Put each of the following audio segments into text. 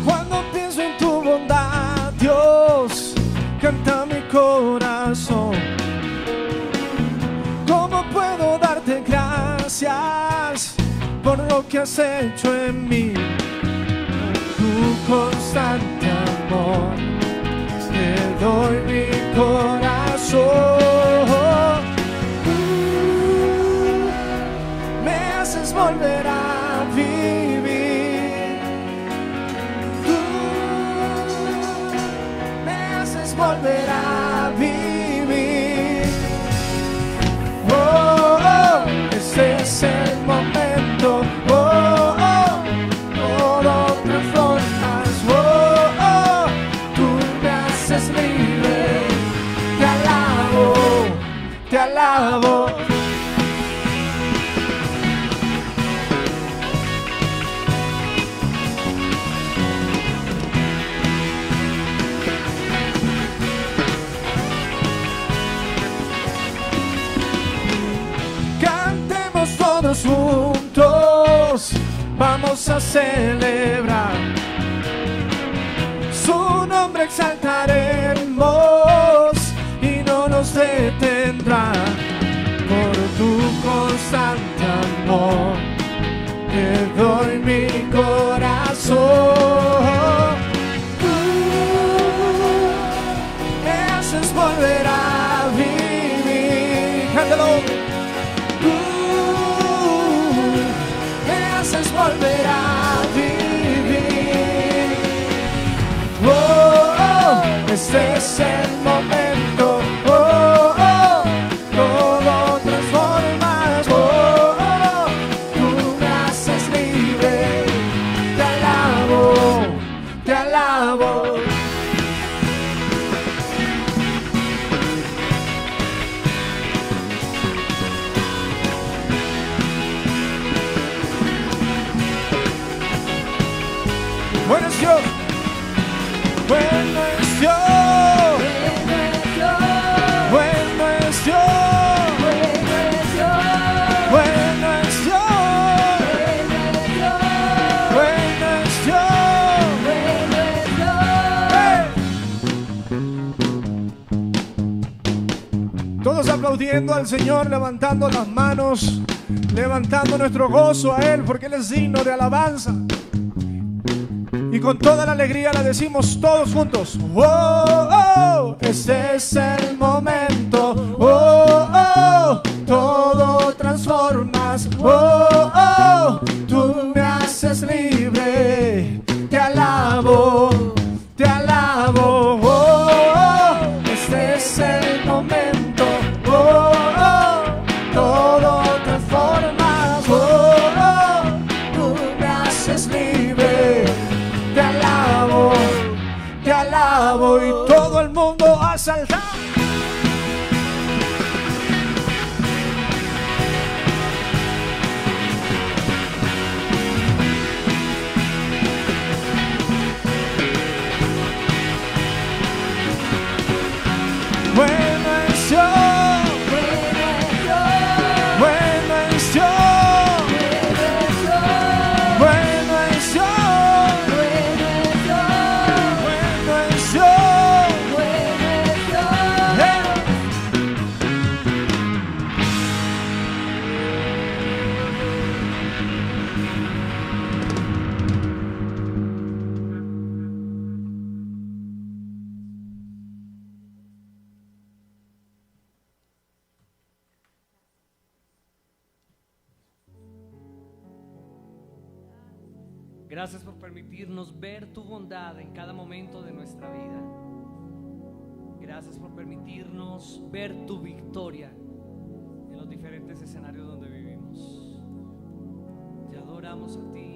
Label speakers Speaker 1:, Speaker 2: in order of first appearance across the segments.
Speaker 1: Cuando pienso en tu bondad, Dios, canta mi corazón. ¿Cómo puedo darte gracias por lo que has hecho en mí? Tu constante amor, te doy mi corazón. Me haces volver a vivir. Me haces volver a vivir. Oh, oh, ese es el momento. Oh, oh, todo transformas. Oh, oh, tú me haces libre. Te alabo, te alabo. Todos juntos vamos a celebrar, su nombre exaltaremos y no nos detendrá. Por tu constante amor te doy mi corazón. Tú me haces volver a vivir. Cántalo. Volver a vivir. Oh, oh, este es el momento. Oh, oh, todo transformas. Oh, oh, tú me haces libre. Te alabo, te alabo. Bueno es Dios, bueno es Dios, bueno es Dios, bueno es Dios, bueno es Dios. Todos aplaudiendo al Señor, levantando las manos, levantando nuestro gozo a Él, porque Él es digno de alabanza. Y con toda la alegría la decimos todos juntos. Oh, oh, este es el momento. Oh, oh, todo transformas. Oh, oh, tú me haces libre. Te alabo, te alabo. Oh, oh, este es el momento. Oh, oh, todo transformas. Oh, oh, tú me haces libre. Te alabo y todo el mundo a saltar. Bueno es Dios, bueno es Dios, bueno es Dios. Bueno es Dios,
Speaker 2: Gracias por permitirnos ver tu bondad en cada momento de nuestra vida. Gracias por permitirnos ver tu victoria en los diferentes escenarios donde vivimos. Te adoramos a ti.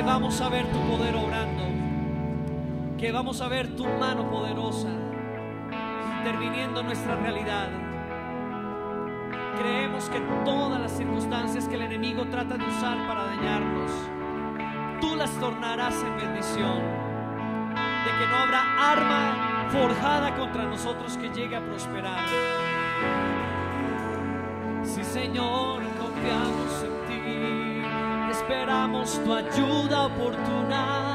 Speaker 2: Vamos a ver tu poder obrando, que vamos a ver tu mano poderosa interviniendo en nuestra realidad. Creemos que todas las circunstancias que el enemigo trata de usar para dañarnos, tú las tornarás en bendición, de que no habrá arma forjada contra nosotros que llegue a prosperar. Sí, Señor, confiamos en ti, esperamos tu ayuda oportuna.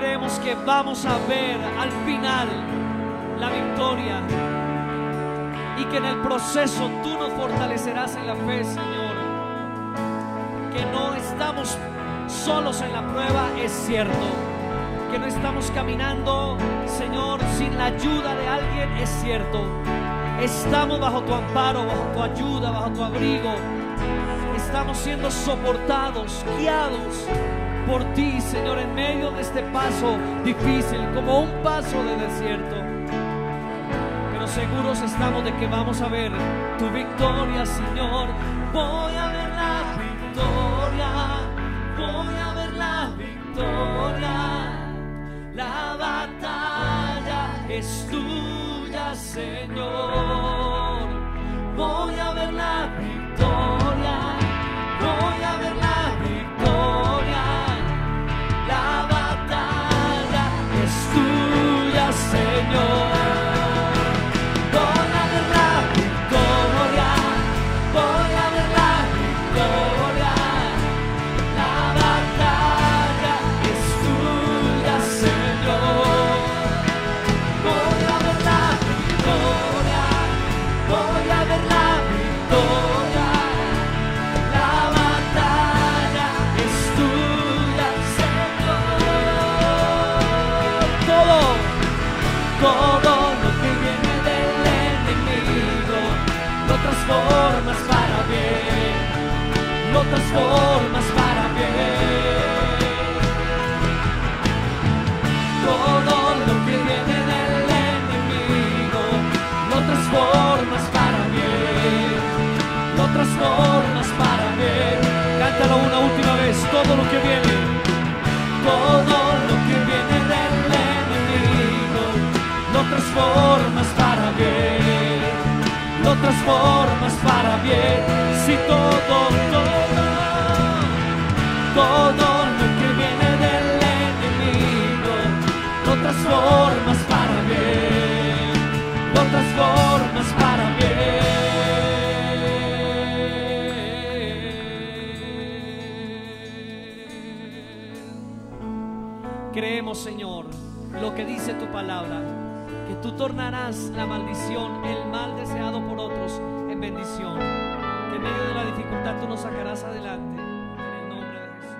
Speaker 2: creemos que vamos a ver al final la victoria y que en el proceso tú nos fortalecerás en la fe, Señor. Que no estamos solos en la prueba, es cierto. Que no estamos caminando, Señor, sin la ayuda de alguien, es cierto. Estamos bajo tu amparo, bajo tu ayuda, bajo tu abrigo. Estamos siendo soportados, guiados por ti, Señor, en medio de este paso difícil, como un paso de desierto. Pero seguros estamos de que vamos a ver tu victoria, Señor. Voy a ver la victoria, voy a ver la victoria. La batalla es tuya, Señor. Voy a ver la victoria, voy a ver la victoria. La batalla es tuya, Señor. Voy a ver la victoria, voy a ver la victoria. La batalla es tuya, Señor. Voy a ver la victoria, voy a ver la victoria. La batalla es tuya, Señor. Todo lo que viene del enemigo lo transformas para bien, lo transformas para bien. Todo lo que viene del enemigo lo transformas para bien, lo transformas para bien. Cántalo una última vez, todo lo que viene, todo lo que viene del enemigo lo transformas para bien, lo transformas para bien. Si todo lo que viene del enemigo lo transformas para bien, lo transformas para bien. Creemos, Señor, lo que dice tu palabra, que tú tornarás la maldición, el mal deseado por otros, en bendición. Que en medio de la dificultad tú nos sacarás adelante. En el nombre de Jesús.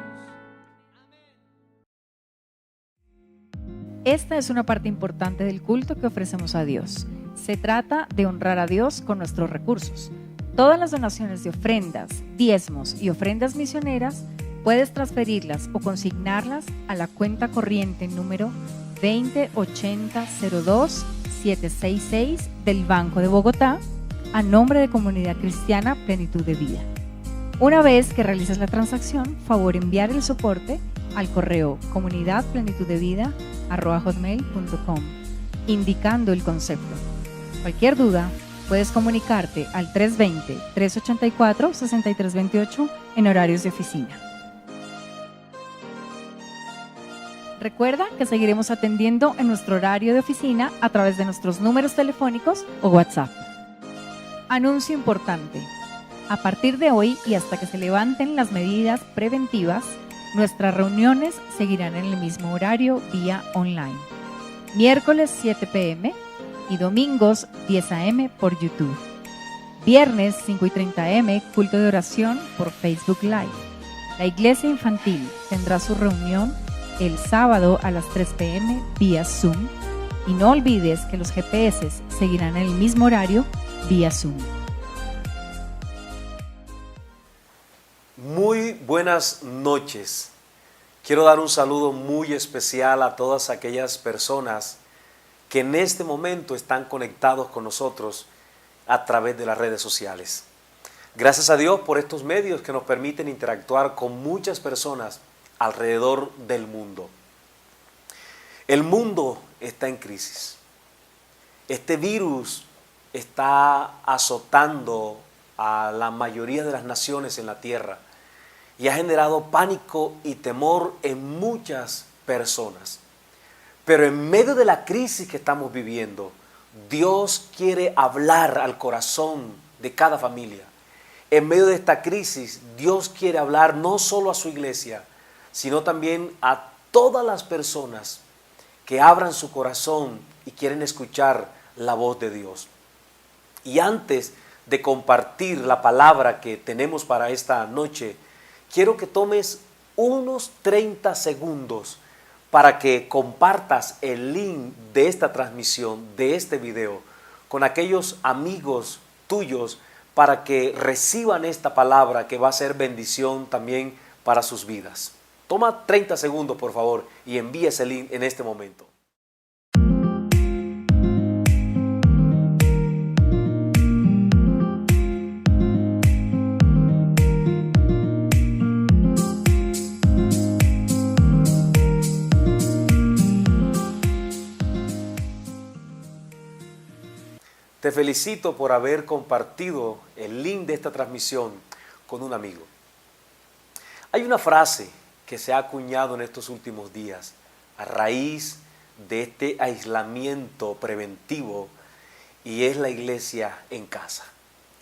Speaker 2: Amén.
Speaker 3: Esta es una parte importante del culto que ofrecemos a Dios. Se trata de honrar a Dios con nuestros recursos. Todas las donaciones de ofrendas, diezmos y ofrendas misioneras puedes transferirlas o consignarlas a la cuenta corriente número 208002-766 del Banco de Bogotá a nombre de Comunidad Cristiana Plenitud de Vida. Una vez que realices la transacción, favor enviar el soporte al correo comunidadplenituddevida@hotmail.com indicando el concepto. Cualquier duda, puedes comunicarte al 320-384-6328 en horarios de oficina. Recuerda que seguiremos atendiendo en nuestro horario de oficina a través de nuestros números telefónicos o WhatsApp. Anuncio importante. A partir de hoy y hasta que se levanten las medidas preventivas, nuestras reuniones seguirán en el mismo horario vía online. Miércoles 7 p.m. y domingos 10 a.m. por YouTube. Viernes 5:30 a.m. culto de oración por Facebook Live. La iglesia infantil tendrá su reunión el sábado a las 3 p.m. vía Zoom. Y no olvides que los GPS seguirán en el mismo horario vía Zoom.
Speaker 4: Muy buenas noches. Quiero dar un saludo muy especial a todas aquellas personas que en este momento están conectados con nosotros a través de las redes sociales. Gracias a Dios por estos medios que nos permiten interactuar con muchas personas alrededor del mundo. El mundo está en crisis. Este virus está azotando a la mayoría de las naciones en la tierra y ha generado pánico y temor en muchas personas. Pero en medio de la crisis que estamos viviendo, Dios quiere hablar al corazón de cada familia. En medio de esta crisis, Dios quiere hablar no solo a su iglesia, sino también a todas las personas que abran su corazón y quieren escuchar la voz de Dios. Y antes de compartir la palabra que tenemos para esta noche, quiero que tomes unos 30 segundos para que compartas el link de esta transmisión, de este video, con aquellos amigos tuyos para que reciban esta palabra que va a ser bendición también para sus vidas. Toma 30 segundos, por favor, y envía ese link en este momento. Te felicito por haber compartido el link de esta transmisión con un amigo. Hay una frase que se ha acuñado en estos últimos días a raíz de este aislamiento preventivo, y es la iglesia en casa.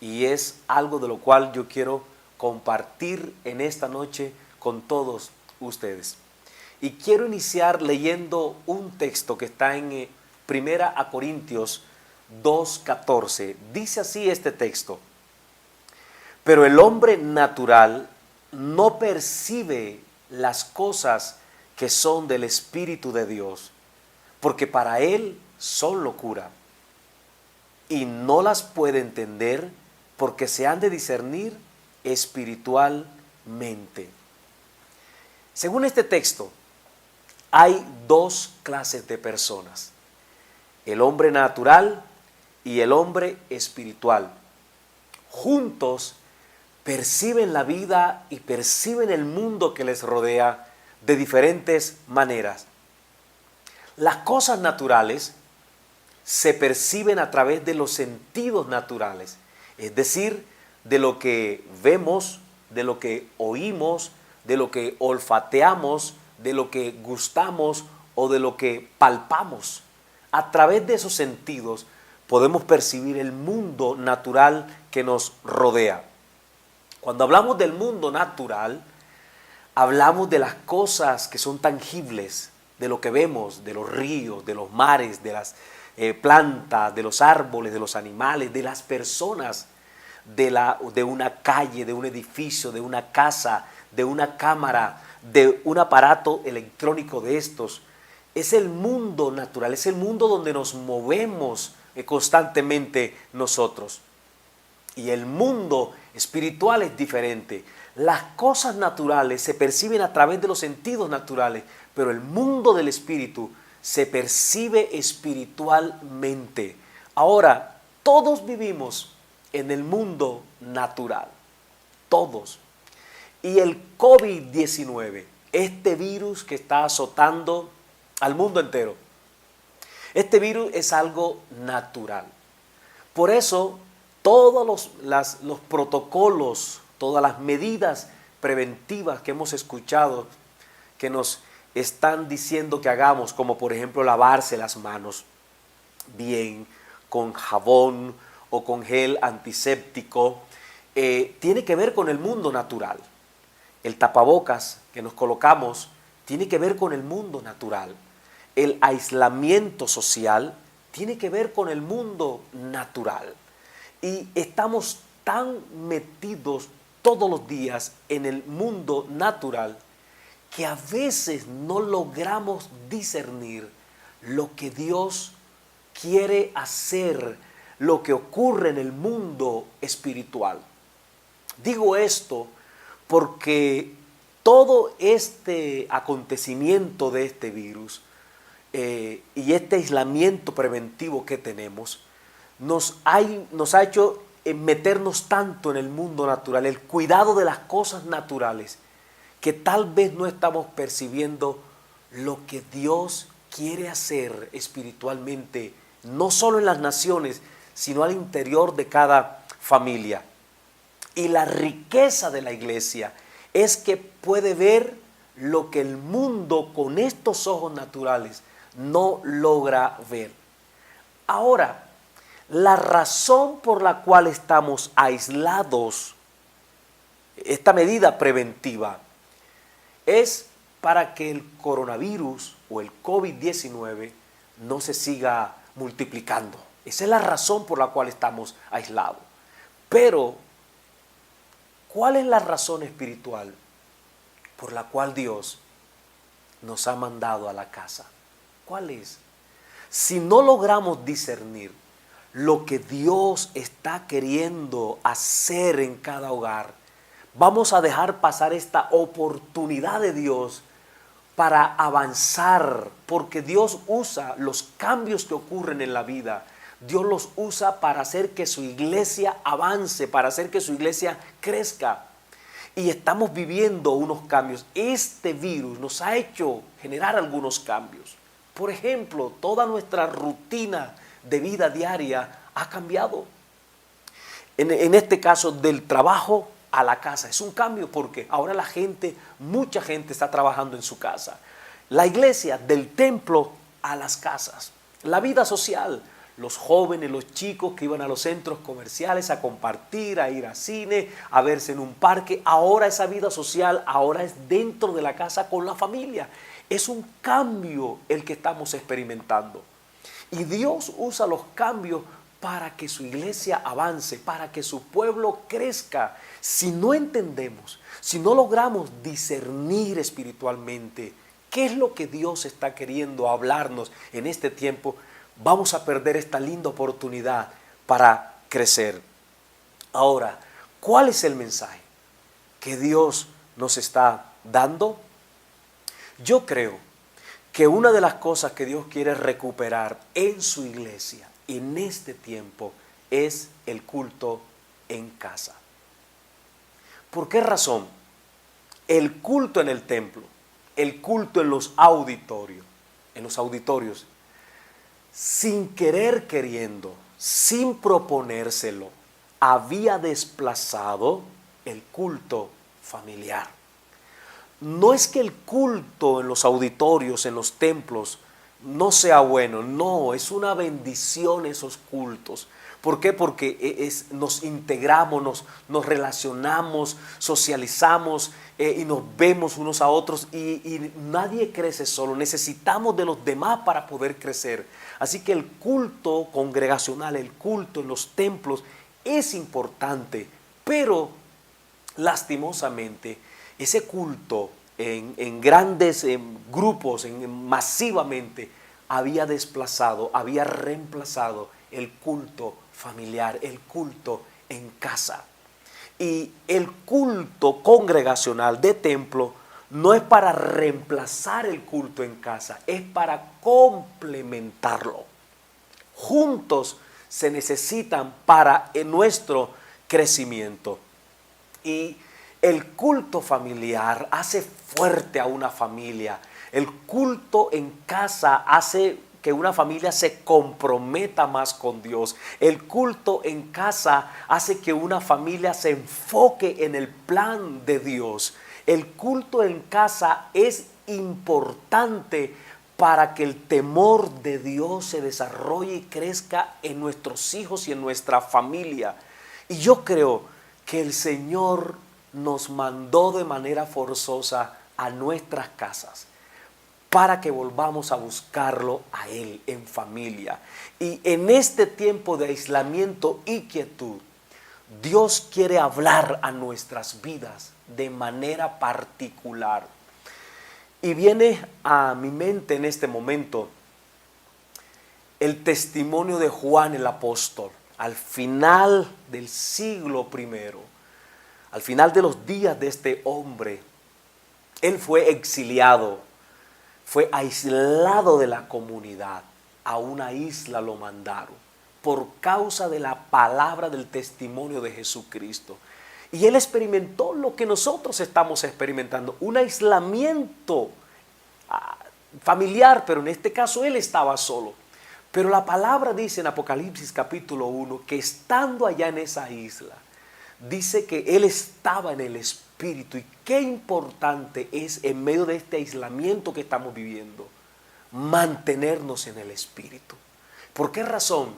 Speaker 4: Y es algo de lo cual yo quiero compartir en esta noche con todos ustedes. Y quiero iniciar leyendo un texto que está en 1 Corintios 2:14. Dice así este texto: pero el hombre natural no percibe las cosas que son del Espíritu de Dios, porque para él son locura, y no las puede entender porque se han de discernir espiritualmente. Según este texto, hay dos clases de personas: el hombre natural y el hombre espiritual. Juntos perciben la vida y perciben el mundo que les rodea de diferentes maneras. Las cosas naturales se perciben a través de los sentidos naturales, es decir, de lo que vemos, de lo que oímos, de lo que olfateamos, de lo que gustamos o de lo que palpamos. A través de esos sentidos podemos percibir el mundo natural que nos rodea. Cuando hablamos del mundo natural, hablamos de las cosas que son tangibles, de lo que vemos, de los ríos, de los mares, de las plantas, de los árboles, de los animales, de las personas, de una calle, de un edificio, de una casa, de una cámara, de un aparato electrónico de estos. Es el mundo natural, es el mundo donde nos movemos constantemente nosotros. Y el mundo espiritual es diferente. Las cosas naturales se perciben a través de los sentidos naturales, pero el mundo del espíritu se percibe espiritualmente. Ahora, todos vivimos en el mundo natural, todos. Y el COVID-19, este virus que está azotando al mundo entero, este virus es algo natural. Por eso, todos los protocolos, todas las medidas preventivas que hemos escuchado, que nos están diciendo que hagamos, como por ejemplo lavarse las manos bien, con jabón o con gel antiséptico, tiene que ver con el mundo natural. El tapabocas que nos colocamos tiene que ver con el mundo natural. El aislamiento social tiene que ver con el mundo natural. Y estamos tan metidos todos los días en el mundo natural que a veces no logramos discernir lo que Dios quiere hacer, lo que ocurre en el mundo espiritual. Digo esto porque todo este acontecimiento de este virus y este aislamiento preventivo que tenemos nos ha hecho meternos tanto en el mundo natural, el cuidado de las cosas naturales, que tal vez no estamos percibiendo lo que Dios quiere hacer espiritualmente, no solo en las naciones, sino al interior de cada familia. Y la riqueza de la iglesia es que puede ver lo que el mundo con estos ojos naturales no logra ver. Ahora, la razón por la cual estamos aislados, esta medida preventiva, es para que el coronavirus o el COVID-19 no se siga multiplicando. Esa es la razón por la cual estamos aislados. Pero, ¿cuál es la razón espiritual por la cual Dios nos ha mandado a la casa? ¿Cuál es? Si no logramos discernir lo que Dios está queriendo hacer en cada hogar, vamos a dejar pasar esta oportunidad de Dios para avanzar, porque Dios usa los cambios que ocurren en la vida. Dios los usa para hacer que su iglesia avance, para hacer que su iglesia crezca. Y estamos viviendo unos cambios. Este virus nos ha hecho generar algunos cambios. Por ejemplo, toda nuestra rutina de vida diaria ha cambiado. En este caso, del trabajo a la casa. Es un cambio porque ahora mucha gente está trabajando en su casa. La iglesia, del templo a las casas. La vida social. Los jóvenes, los chicos que iban a los centros comerciales a compartir, a ir al cine, a verse en un parque. Ahora esa vida social, ahora es dentro de la casa con la familia. Es un cambio el que estamos experimentando. Y Dios usa los cambios para que su iglesia avance, para que su pueblo crezca. Si no entendemos, si no logramos discernir espiritualmente qué es lo que Dios está queriendo hablarnos en este tiempo, vamos a perder esta linda oportunidad para crecer. Ahora, ¿cuál es el mensaje que Dios nos está dando? Yo creo que una de las cosas que Dios quiere recuperar en su iglesia en este tiempo es el culto en casa. ¿Por qué razón? El culto en el templo, el culto en los auditorios, sin querer queriendo, sin proponérselo, había desplazado el culto familiar. No es que el culto en los auditorios, en los templos, no sea bueno. No, es una bendición esos cultos. ¿Por qué? Porque nos integramos, nos relacionamos, socializamos y nos vemos unos a otros y nadie crece solo. Necesitamos de los demás para poder crecer. Así que el culto congregacional, el culto en los templos es importante, pero lastimosamente ese culto en grandes grupos, masivamente, había reemplazado el culto familiar, el culto en casa. Y el culto congregacional de templo no es para reemplazar el culto en casa, es para complementarlo. Juntos se necesitan para nuestro crecimiento. Y el culto familiar hace fuerte a una familia. El culto en casa hace que una familia se comprometa más con Dios. El culto en casa hace que una familia se enfoque en el plan de Dios. El culto en casa es importante para que el temor de Dios se desarrolle y crezca en nuestros hijos y en nuestra familia. Y yo creo que el Señor nos mandó de manera forzosa a nuestras casas para que volvamos a buscarlo a Él en familia. Y en este tiempo de aislamiento y quietud, Dios quiere hablar a nuestras vidas de manera particular. Y viene a mi mente en este momento el testimonio de Juan el apóstol al final del siglo I. Al final de los días de este hombre, él fue exiliado, fue aislado de la comunidad, a una isla lo mandaron por causa de la palabra del testimonio de Jesucristo. Y él experimentó lo que nosotros estamos experimentando, un aislamiento familiar, pero en este caso él estaba solo. Pero la palabra dice en Apocalipsis capítulo 1 que estando allá en esa isla, dice que él estaba en el Espíritu. Y qué importante es en medio de este aislamiento que estamos viviendo, mantenernos en el Espíritu. ¿Por qué razón?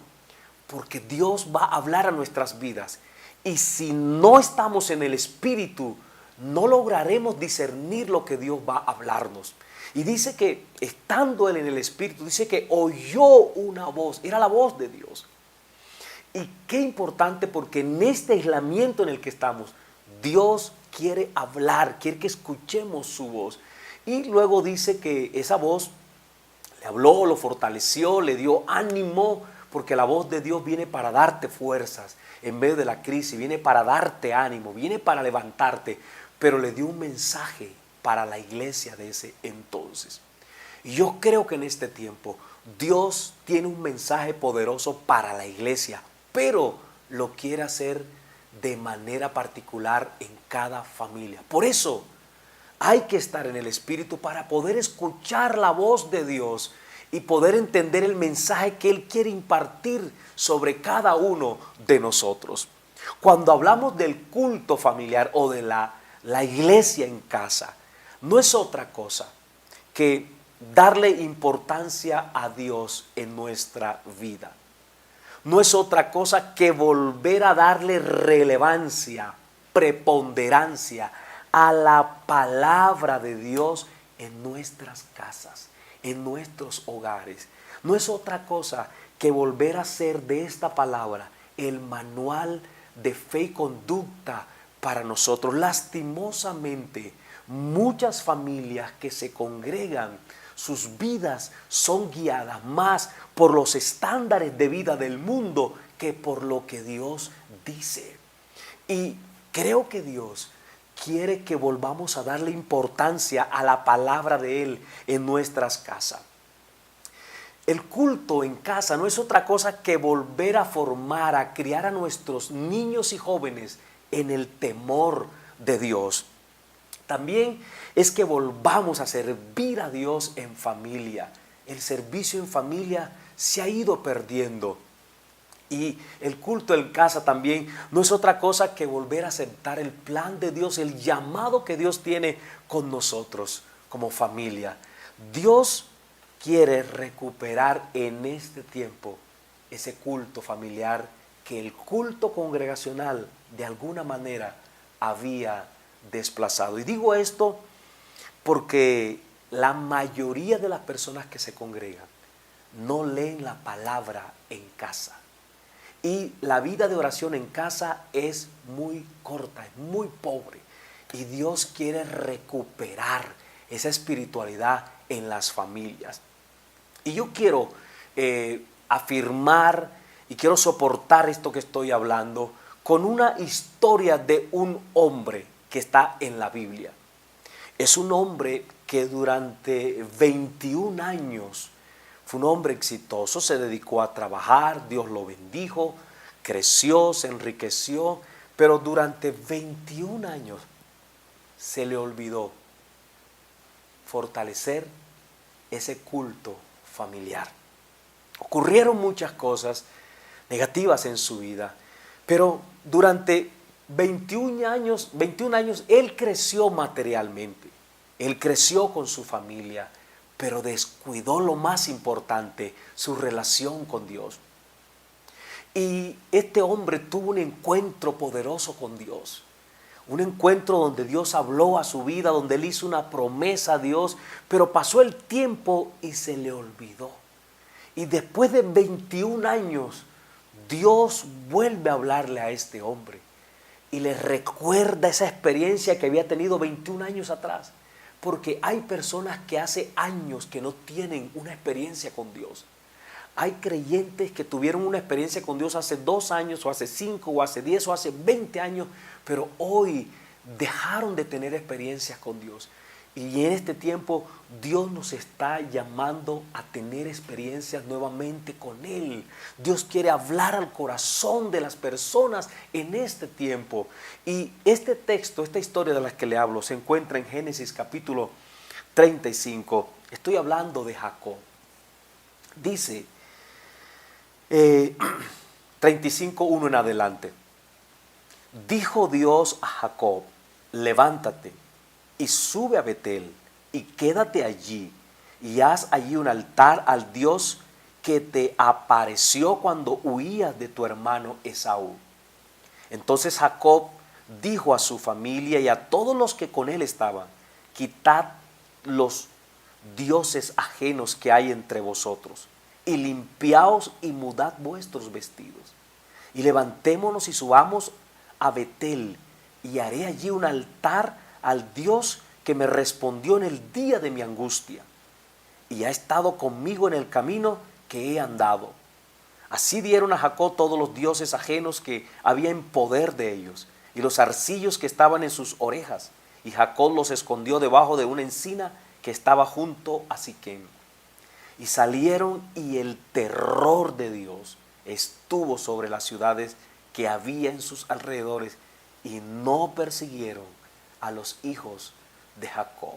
Speaker 4: Porque Dios va a hablar a nuestras vidas. Y si no estamos en el Espíritu, no lograremos discernir lo que Dios va a hablarnos. Y dice que estando él en el Espíritu, dice que oyó una voz, era la voz de Dios. Y qué importante, porque en este aislamiento en el que estamos, Dios quiere hablar, quiere que escuchemos su voz. Y luego dice que esa voz le habló, lo fortaleció, le dio ánimo, porque la voz de Dios viene para darte fuerzas en medio de la crisis, viene para darte ánimo, viene para levantarte, pero le dio un mensaje para la iglesia de ese entonces. Y yo creo que en este tiempo Dios tiene un mensaje poderoso para la iglesia, pero lo quiere hacer de manera particular en cada familia. Por eso hay que estar en el Espíritu para poder escuchar la voz de Dios y poder entender el mensaje que Él quiere impartir sobre cada uno de nosotros. Cuando hablamos del culto familiar o de la iglesia en casa, no es otra cosa que darle importancia a Dios en nuestra vida. No es otra cosa que volver a darle relevancia, preponderancia a la palabra de Dios en nuestras casas, en nuestros hogares. No es otra cosa que volver a hacer de esta palabra el manual de fe y conducta para nosotros. Lastimosamente, muchas familias que se congregan, sus vidas son guiadas más por los estándares de vida del mundo que por lo que Dios dice. Y creo que Dios quiere que volvamos a darle importancia a la palabra de Él en nuestras casas. El culto en casa no es otra cosa que volver a formar, a criar a nuestros niños y jóvenes en el temor de Dios. También es que volvamos a servir a Dios en familia. El servicio en familia se ha ido perdiendo. Y el culto en casa también no es otra cosa que volver a aceptar el plan de Dios, el llamado que Dios tiene con nosotros como familia. Dios quiere recuperar en este tiempo ese culto familiar que el culto congregacional de alguna manera había desplazado. Y digo esto porque la mayoría de las personas que se congregan no leen la palabra en casa. Y la vida de oración en casa es muy corta, es muy pobre. Y Dios quiere recuperar esa espiritualidad en las familias. Y yo quiero afirmar y quiero soportar esto que estoy hablando con una historia de un hombre que está en la Biblia. Es un hombre que durante 21 años fue un hombre exitoso, se dedicó a trabajar, Dios lo bendijo, creció, se enriqueció, pero durante 21 años se le olvidó fortalecer ese culto familiar. Ocurrieron muchas cosas negativas en su vida, pero durante 21 años él creció materialmente, él creció con su familia, pero descuidó lo más importante, su relación con Dios. Y este hombre tuvo un encuentro poderoso con Dios, un encuentro donde Dios habló a su vida, donde él hizo una promesa a Dios, pero pasó el tiempo y se le olvidó. Y después de 21 años, Dios vuelve a hablarle a este hombre y le recuerda esa experiencia que había tenido 21 años atrás. Porque hay personas que hace años que no tienen una experiencia con Dios. Hay creyentes que tuvieron una experiencia con Dios hace 2 años, o hace 5, o hace 10, o hace 20 años, pero hoy dejaron de tener experiencias con Dios. Y en este tiempo Dios nos está llamando a tener experiencias nuevamente con Él. Dios quiere hablar al corazón de las personas en este tiempo. Y este texto, esta historia de la que le hablo, se encuentra en Génesis capítulo 35. Estoy hablando de Jacob. Dice 35:1 en adelante. Dijo Dios a Jacob: levántate y sube a Betel y quédate allí y haz allí un altar al Dios que te apareció cuando huías de tu hermano Esaú. Entonces Jacob dijo a su familia y a todos los que con él estaban: quitad los dioses ajenos que hay entre vosotros, y limpiaos y mudad vuestros vestidos, y levantémonos y subamos a Betel, y haré allí un altar al Dios que me respondió en el día de mi angustia, y ha estado conmigo en el camino que he andado. Así dieron a Jacob todos los dioses ajenos que había en poder de ellos, y los arcillos que estaban en sus orejas, y Jacob los escondió debajo de una encina que estaba junto a Siquem. Y salieron, y el terror de Dios estuvo sobre las ciudades que había en sus alrededores, y no persiguieron a los hijos de Jacob.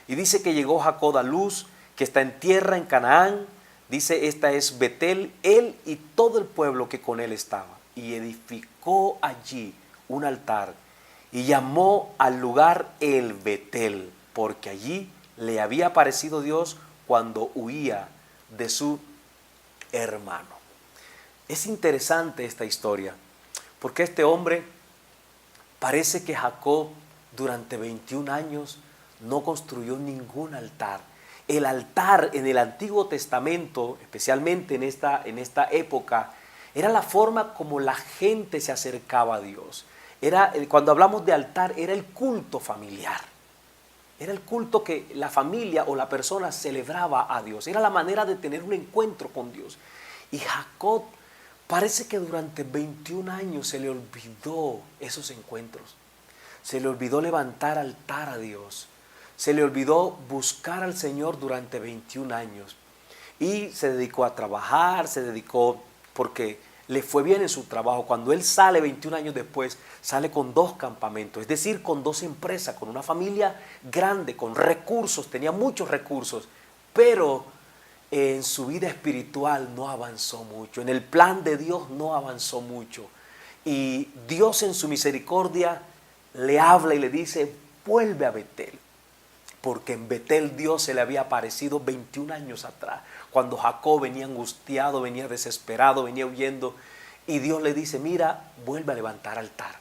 Speaker 4: Y dice que llegó Jacob a Luz, que está en tierra en Canaán. Dice, esta es Betel, él y todo el pueblo que con él estaba, y edificó allí un altar, y llamó al lugar el Betel, porque allí le había aparecido Dios cuando huía de su hermano. Es interesante esta historia, porque este hombre, parece que Jacob durante 21 años no construyó ningún altar. El altar en el Antiguo Testamento, especialmente en esta época, era la forma como la gente se acercaba a Dios. Cuando hablamos de altar, era el culto familiar. Era el culto que la familia o la persona celebraba a Dios. Era la manera de tener un encuentro con Dios. Y Jacob parece que durante 21 años se le olvidó esos encuentros. Se le olvidó levantar altar a Dios. Se le olvidó buscar al Señor durante 21 años. Y se dedicó a trabajar, porque le fue bien en su trabajo. Cuando él sale 21 años después, sale con 2 campamentos, es decir, con 2 empresas, con una familia grande, con recursos, tenía muchos recursos, pero en su vida espiritual no avanzó mucho, en el plan de Dios no avanzó mucho. Y Dios en su misericordia le habla y le dice: vuelve a Betel. Porque en Betel Dios se le había aparecido 21 años atrás, cuando Jacob venía angustiado, venía desesperado, venía huyendo, y Dios le dice: mira, vuelve a levantar altar,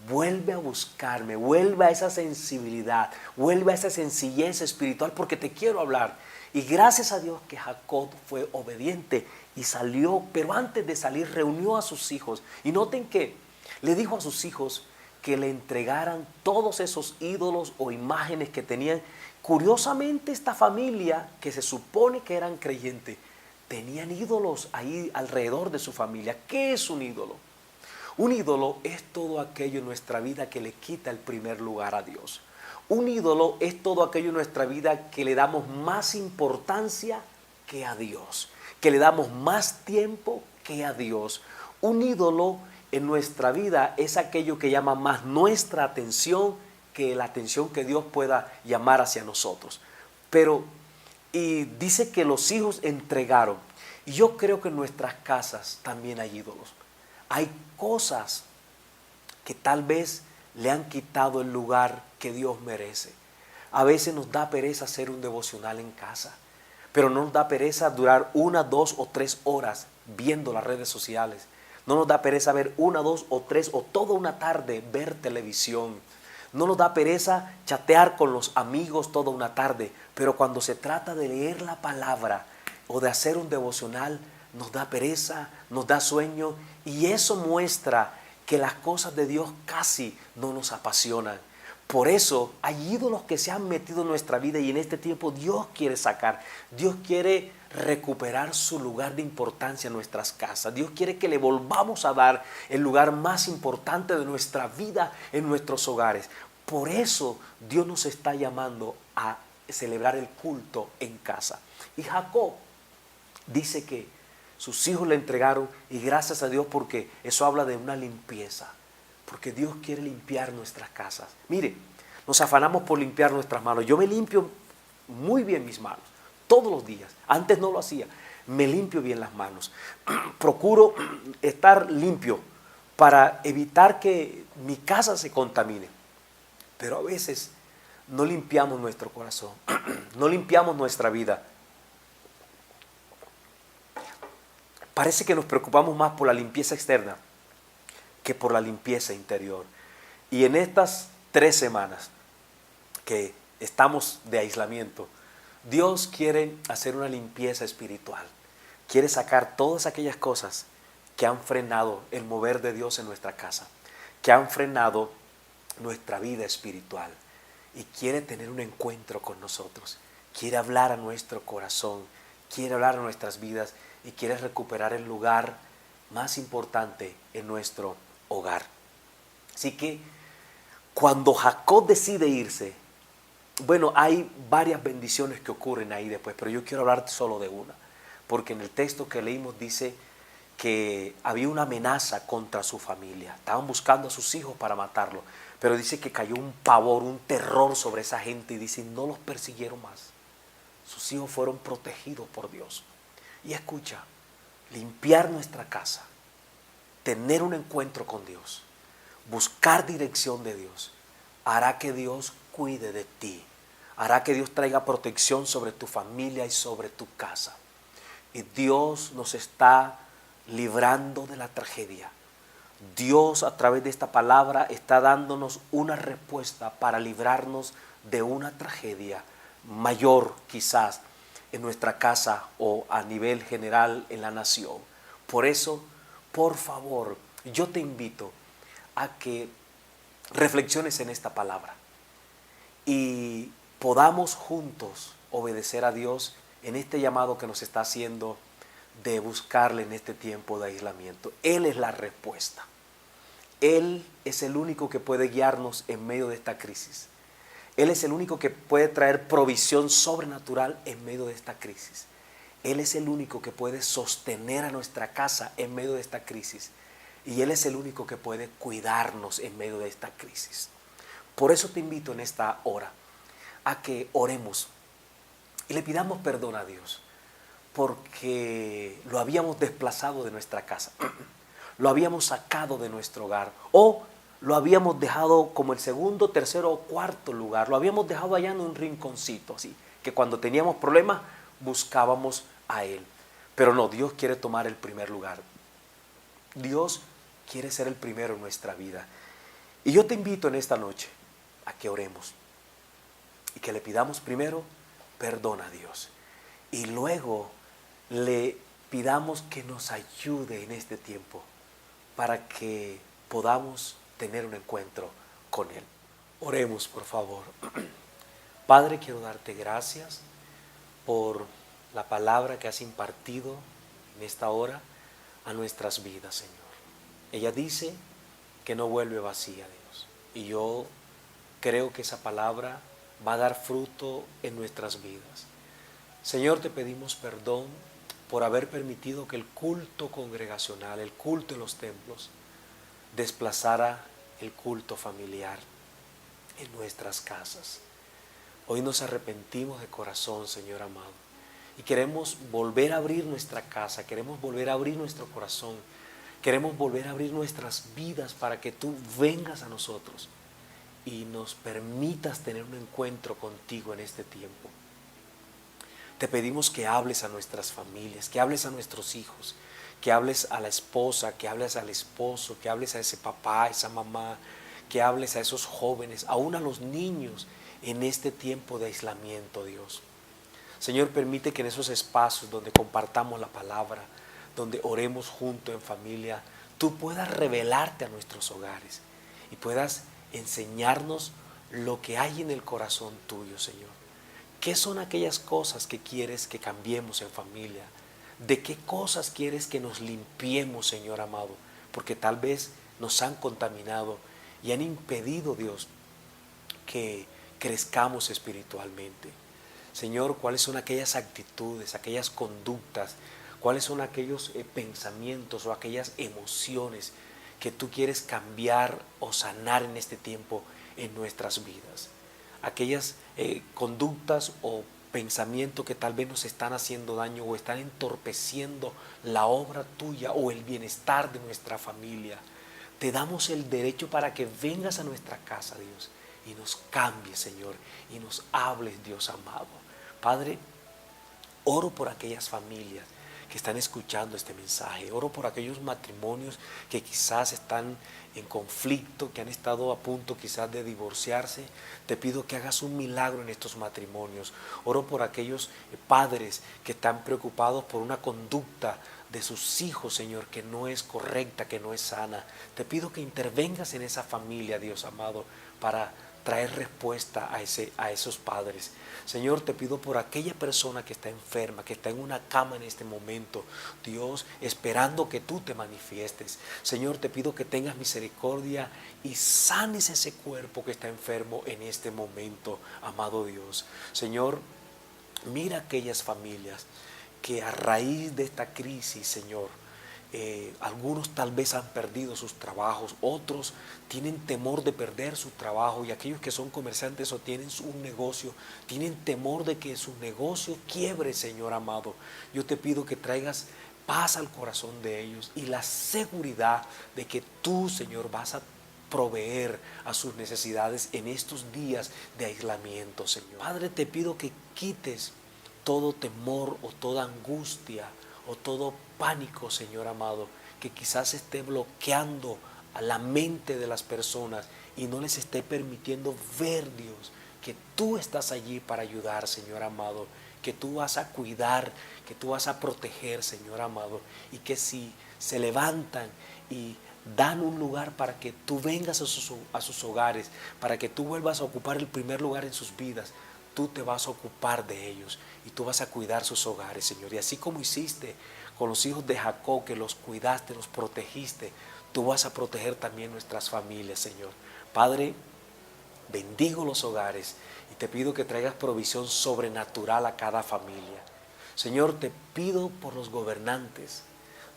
Speaker 4: vuelve a buscarme, vuelve a esa sensibilidad, vuelve a esa sencillez espiritual, porque te quiero hablar. Y gracias a Dios que Jacob fue obediente y salió, pero antes de salir reunió a sus hijos, y noten que le dijo a sus hijos que le entregaran todos esos ídolos o imágenes que tenían. Curiosamente, esta familia, que se supone que eran creyentes, tenían ídolos ahí alrededor de su familia. ¿Qué es un ídolo? Un ídolo es todo aquello en nuestra vida que le quita el primer lugar a Dios. Un ídolo es todo aquello en nuestra vida que le damos más importancia que a Dios, que le damos más tiempo que a Dios. Un ídolo en nuestra vida es aquello que llama más nuestra atención que la atención que Dios pueda llamar hacia nosotros. Y dice que los hijos entregaron. Y yo creo que en nuestras casas también hay ídolos. Hay cosas que tal vez le han quitado el lugar que Dios merece. A veces nos da pereza hacer un devocional en casa, pero no nos da pereza durar 1, 2 o 3 horas viendo las redes sociales. No nos da pereza ver 1, 2 o 3 o toda una tarde ver televisión. No nos da pereza chatear con los amigos toda una tarde. Pero cuando se trata de leer la palabra o de hacer un devocional, nos da pereza, nos da sueño. Y eso muestra que las cosas de Dios casi no nos apasionan. Por eso hay ídolos que se han metido en nuestra vida, y en este tiempo Dios quiere sacar. Dios quiere recuperar su lugar de importancia en nuestras casas. Dios quiere que le volvamos a dar el lugar más importante de nuestra vida en nuestros hogares. Por eso Dios nos está llamando a celebrar el culto en casa. Y Jacob dice que sus hijos le entregaron, y gracias a Dios, porque eso habla de una limpieza. Porque Dios quiere limpiar nuestras casas. Mire, nos afanamos por limpiar nuestras manos. Yo me limpio muy bien mis manos todos los días. Antes no lo hacía. Me limpio bien las manos. Procuro estar limpio para evitar que mi casa se contamine. Pero a veces no limpiamos nuestro corazón. No limpiamos nuestra vida. Parece que nos preocupamos más por la limpieza externa que por la limpieza interior. Y en estas 3 semanas que estamos de aislamiento, Dios quiere hacer una limpieza espiritual. Quiere sacar todas aquellas cosas que han frenado el mover de Dios en nuestra casa, que han frenado nuestra vida espiritual. Y quiere tener un encuentro con nosotros. Quiere hablar a nuestro corazón, quiere hablar a nuestras vidas y quiere recuperar el lugar más importante en nuestro hogar. Así que cuando Jacob decide irse, bueno, hay varias bendiciones que ocurren ahí después, pero yo quiero hablar solo de una, porque en el texto que leímos dice que había una amenaza contra su familia. Estaban buscando a sus hijos para matarlo, pero dice que cayó un pavor, un terror sobre esa gente y dice, no los persiguieron más. Sus hijos fueron protegidos por Dios. Y escucha, limpiar nuestra casa, tener un encuentro con Dios, buscar dirección de Dios, hará que Dios cuide de ti, hará que Dios traiga protección sobre tu familia y sobre tu casa. Y Dios nos está librando de la tragedia. Dios a través de esta palabra está dándonos una respuesta para librarnos de una tragedia mayor quizás en nuestra casa o a nivel general en la nación. Por eso, por favor, yo te invito a que reflexiones en esta palabra y podamos juntos obedecer a Dios en este llamado que nos está haciendo de buscarle en este tiempo de aislamiento. Él es la respuesta. Él es el único que puede guiarnos en medio de esta crisis. Él es el único que puede traer provisión sobrenatural en medio de esta crisis. Él es el único que puede sostener a nuestra casa en medio de esta crisis. Y Él es el único que puede cuidarnos en medio de esta crisis. Por eso te invito en esta hora a que oremos y le pidamos perdón a Dios, porque lo habíamos desplazado de nuestra casa, lo habíamos sacado de nuestro hogar, o lo habíamos dejado como el segundo, tercero o cuarto lugar, lo habíamos dejado allá en un rinconcito, así que cuando teníamos problemas buscábamos a Él. Pero no, Dios quiere tomar el primer lugar. Dios quiere ser el primero en nuestra vida. Y yo te invito en esta noche a que oremos y que le pidamos primero perdón a Dios y luego le pidamos que nos ayude en este tiempo para que podamos tener un encuentro con Él. Oremos, por favor. Padre, quiero darte gracias por la palabra que has impartido en esta hora a nuestras vidas, Señor. Ella dice que no vuelve vacía, Dios. Y yo creo que esa palabra va a dar fruto en nuestras vidas. Señor, te pedimos perdón por haber permitido que el culto congregacional, el culto en los templos, desplazara el culto familiar en nuestras casas. Hoy nos arrepentimos de corazón, Señor amado, y queremos volver a abrir nuestra casa, queremos volver a abrir nuestro corazón, queremos volver a abrir nuestras vidas para que tú vengas a nosotros y nos permitas tener un encuentro contigo en este tiempo. Te pedimos que hables a nuestras familias, que hables a nuestros hijos, que hables a la esposa, que hables al esposo, que hables a ese papá, a esa mamá, que hables a esos jóvenes, aún a los niños en este tiempo de aislamiento, Dios. Señor, permite que en esos espacios donde compartamos la palabra, donde oremos juntos en familia, tú puedas revelarte a nuestros hogares y puedas enseñarnos lo que hay en el corazón tuyo, Señor. ¿Qué son aquellas cosas que quieres que cambiemos en familia? ¿De qué cosas quieres que nos limpiemos, Señor amado? Porque tal vez nos han contaminado y han impedido, Dios, que crezcamos espiritualmente. Señor, ¿cuáles son aquellas actitudes, aquellas conductas, cuáles son aquellos pensamientos o aquellas emociones que tú quieres cambiar o sanar en este tiempo en nuestras vidas? Aquellas conductas o pensamientos que tal vez nos están haciendo daño o están entorpeciendo la obra tuya o el bienestar de nuestra familia. Te damos el derecho para que vengas a nuestra casa, Dios, y nos cambies, Señor, y nos hables, Dios amado. Padre, oro por aquellas familias que están escuchando este mensaje. Oro por aquellos matrimonios que quizás están en conflicto, que han estado a punto quizás de divorciarse. Te pido que hagas un milagro en estos matrimonios. Oro por aquellos padres que están preocupados por una conducta de sus hijos, Señor, que no es correcta, que no es sana. Te pido que intervengas en esa familia, Dios amado, para traer respuesta a esos padres. Señor, te pido por aquella persona que está enferma, que está en una cama en este momento, Dios, esperando que tú te manifiestes. Señor, te pido que tengas misericordia y sanes ese cuerpo que está enfermo en este momento, amado Dios. Señor, mira aquellas familias que a raíz de esta crisis, Señor, algunos tal vez han perdido sus trabajos, otros tienen temor de perder su trabajo, y aquellos que son comerciantes o tienen un negocio, tienen temor de que su negocio quiebre, Señor amado. Yo te pido que traigas paz al corazón de ellos y la seguridad de que tú, Señor, vas a proveer a sus necesidades en estos días de aislamiento, Señor. Padre, te pido que quites todo temor o toda angustia o todo pánico, Señor amado, que quizás esté bloqueando a la mente de las personas y no les esté permitiendo ver, Dios, que tú estás allí para ayudar, Señor amado, que tú vas a cuidar, que tú vas a proteger, Señor amado, y que si se levantan y dan un lugar para que tú vengas a sus hogares, para que tú vuelvas a ocupar el primer lugar en sus vidas, tú te vas a ocupar de ellos y tú vas a cuidar sus hogares, Señor. Y así como hiciste con los hijos de Jacob, que los cuidaste, los protegiste, tú vas a proteger también nuestras familias, Señor. Padre, bendigo los hogares y te pido que traigas provisión sobrenatural a cada familia. Señor, te pido por los gobernantes.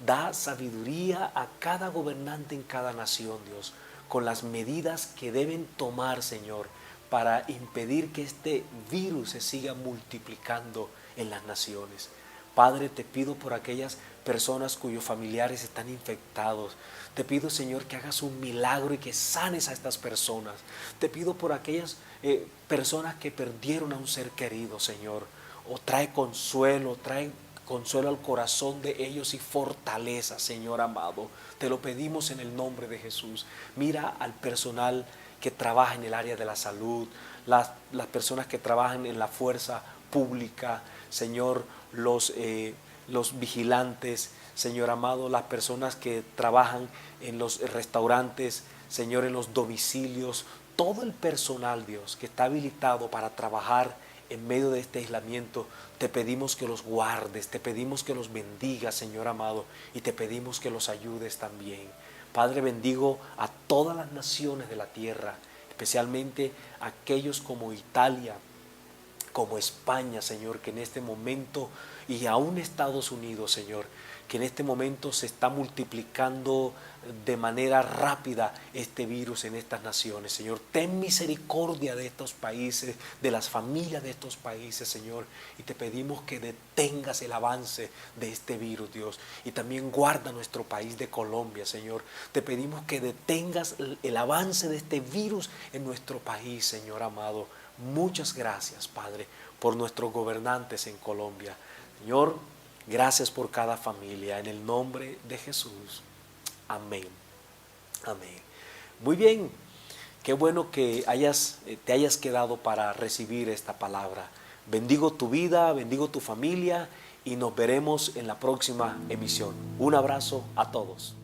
Speaker 4: Da sabiduría a cada gobernante en cada nación, Dios, con las medidas que deben tomar, Señor, para impedir que este virus se siga multiplicando en las naciones. Padre, te pido por aquellas personas cuyos familiares están infectados. Te pido, Señor, que hagas un milagro y que sanes a estas personas. Te pido por aquellas personas que perdieron a un ser querido, Señor. O trae consuelo al corazón de ellos y fortaleza, Señor amado. Te lo pedimos en el nombre de Jesús. Mira al personal que trabaja en el área de la salud, las personas que trabajan en la fuerza pública, Señor, los vigilantes, Señor amado, las personas que trabajan en los restaurantes, Señor, en los domicilios, todo el personal, Dios, que está habilitado para trabajar en medio de este aislamiento. Te pedimos que los guardes, te pedimos que los bendigas, Señor amado, y te pedimos que los ayudes también. Padre, bendigo a todas las naciones de la tierra, especialmente aquellos como Italia, como España, Señor, que en este momento, y aún Estados Unidos, Señor, que en este momento se está multiplicando de manera rápida este virus en estas naciones. Señor, ten misericordia de estos países, de las familias de estos países, Señor, y te pedimos que detengas el avance de este virus, Dios, y también guarda nuestro país de Colombia, Señor. Te pedimos que detengas el avance de este virus en nuestro país, Señor amado. Muchas gracias, Padre, por nuestros gobernantes en Colombia. Señor, gracias por cada familia, en el nombre de Jesús. Amén. Amén. Muy bien, qué bueno que te hayas quedado para recibir esta palabra. Bendigo tu vida, bendigo tu familia y nos veremos en la próxima emisión. Un abrazo a todos.